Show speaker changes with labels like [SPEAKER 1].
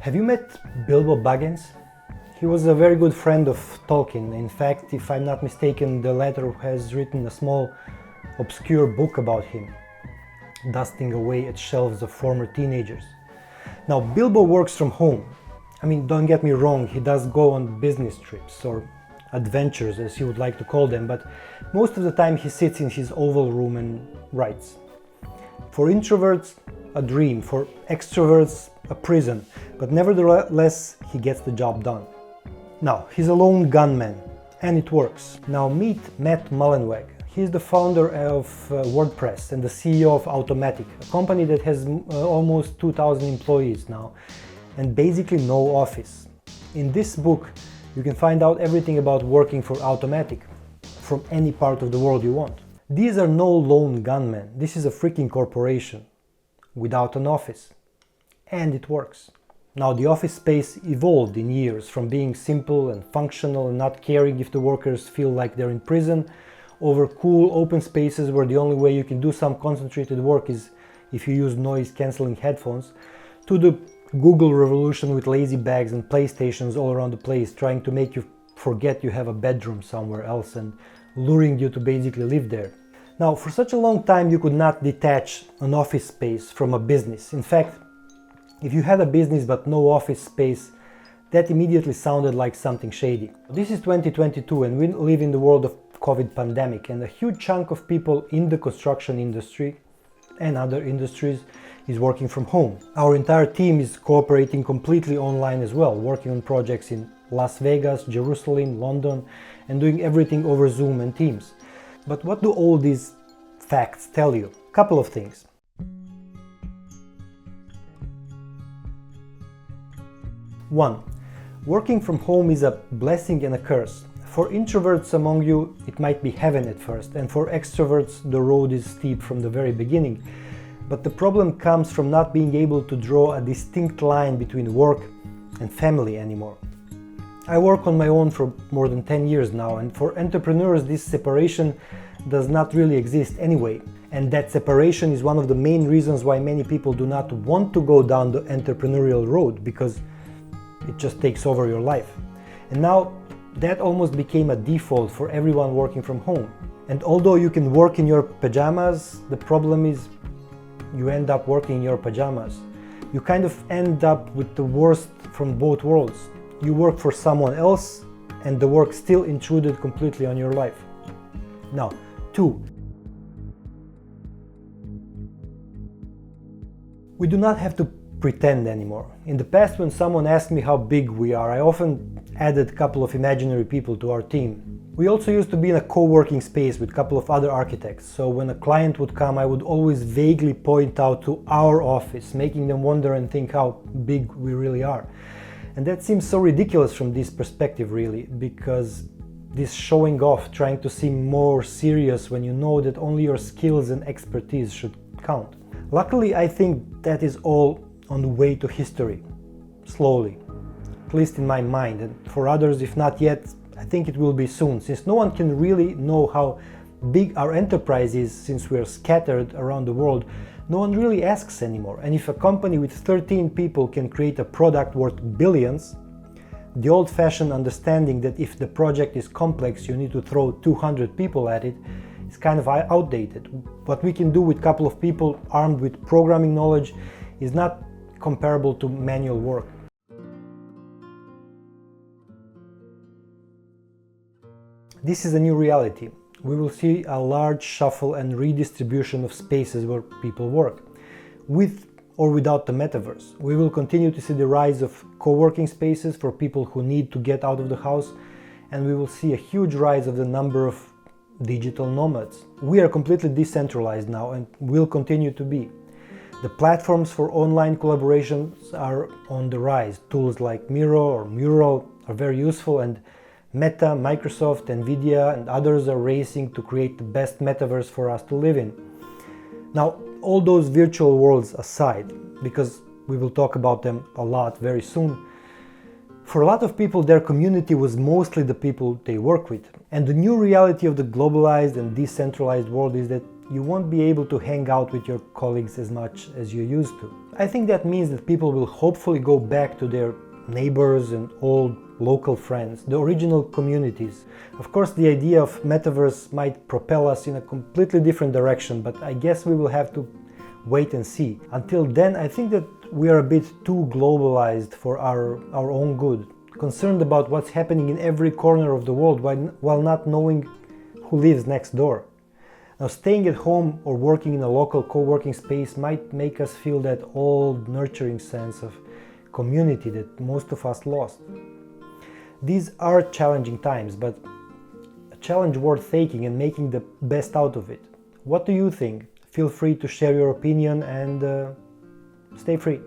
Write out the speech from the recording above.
[SPEAKER 1] Have you met Bilbo Baggins? He was a very good friend of Tolkien. In fact, if I'm not mistaken, the latter has written a small, obscure book about him, dusting away at shelves of former teenagers. Now, Bilbo works from home. I mean, don't get me wrong, he does go on business trips or adventures, as he would like to call them, but most of the time he sits in his oval room and writes. For introverts, a dream. For extroverts, a prison. But nevertheless, he gets the job done. Now, he's a lone gunman, and it works. Now meet Matt Mullenweg. He's the founder of WordPress and the CEO of Automatic, a company that has almost 2,000 employees now, and basically no office. In this book, you can find out everything about working for Automatic from any part of the world you want. These are no lone gunmen. This is a freaking corporation without an office. And it works. Now, the office space evolved in years from being simple and functional and not caring if the workers feel like they're in prison, over cool open spaces where the only way you can do some concentrated work is if you use noise-canceling headphones, to the Google revolution with lazy bags and PlayStations all around the place, trying to make you forget you have a bedroom somewhere else and luring you to basically live there. Now, for such a long time you could not detach an office space from a business. In fact, if you had a business but no office space, that immediately sounded like something shady. This is 2022 and we live in the world of COVID pandemic, and a huge chunk of people in the construction industry and other industries is working from home. Our entire team is cooperating completely online as well, working on projects in Las Vegas, Jerusalem, London, and doing everything over Zoom and Teams. But what do all these facts tell you? A couple of things. One, working from home is a blessing and a curse. For introverts among you, it might be heaven at first, and for extroverts, the road is steep from the very beginning. But the problem comes from not being able to draw a distinct line between work and family anymore. I work on my own for more than 10 years now, and for entrepreneurs, this separation does not really exist anyway. And that separation is one of the main reasons why many people do not want to go down the entrepreneurial road, because it just takes over your life. And now that almost became a default for everyone working from home. And although you can work in your pajamas, the problem is you end up working in your pajamas. You kind of end up with the worst from both worlds. You work for someone else and the work still intruded completely on your life. Now, 2. We do not have to pretend anymore. In the past, when someone asked me how big we are, I often added a couple of imaginary people to our team. We also used to be in a co-working space with a couple of other architects, so when a client would come, I would always vaguely point out to our office, making them wonder and think how big we really are. And that seems so ridiculous from this perspective, really, because this showing off, trying to seem more serious when you know that only your skills and expertise should count. Luckily, I think that is all on the way to history, slowly, at least in my mind, and for others, if not yet, I think it will be soon, since no one can really know how big our enterprise is, since we are scattered around the world. No one really asks anymore, and if a company with 13 people can create a product worth billions, the old-fashioned understanding that if the project is complex you need to throw 200 people at it is kind of outdated. What we can do with a couple of people armed with programming knowledge is not comparable to manual work. This is a new reality. We will see a large shuffle and redistribution of spaces where people work, with or without the metaverse. We will continue to see the rise of co-working spaces for people who need to get out of the house, and we will see a huge rise of the number of digital nomads. We are completely decentralized now and will continue to be. The platforms for online collaborations are on the rise. Tools like Miro or Mural are very useful, and Meta, Microsoft, Nvidia and others are racing to create the best metaverse for us to live in. Now, all those virtual worlds aside, because we will talk about them a lot very soon, for a lot of people their community was mostly the people they work with. And the new reality of the globalized and decentralized world is that you won't be able to hang out with your colleagues as much as you used to. I think that means that people will hopefully go back to their neighbors and old local friends, the original communities. Of course, the idea of metaverse might propel us in a completely different direction, but I guess we will have to wait and see. Until then, I think that we are a bit too globalized for our own good, concerned about what's happening in every corner of the world while not knowing who lives next door. Now, staying at home or working in a local co-working space might make us feel that old, nurturing sense of community that most of us lost. These are challenging times, but a challenge worth taking and making the best out of it. What do you think? Feel free to share your opinion and stay free.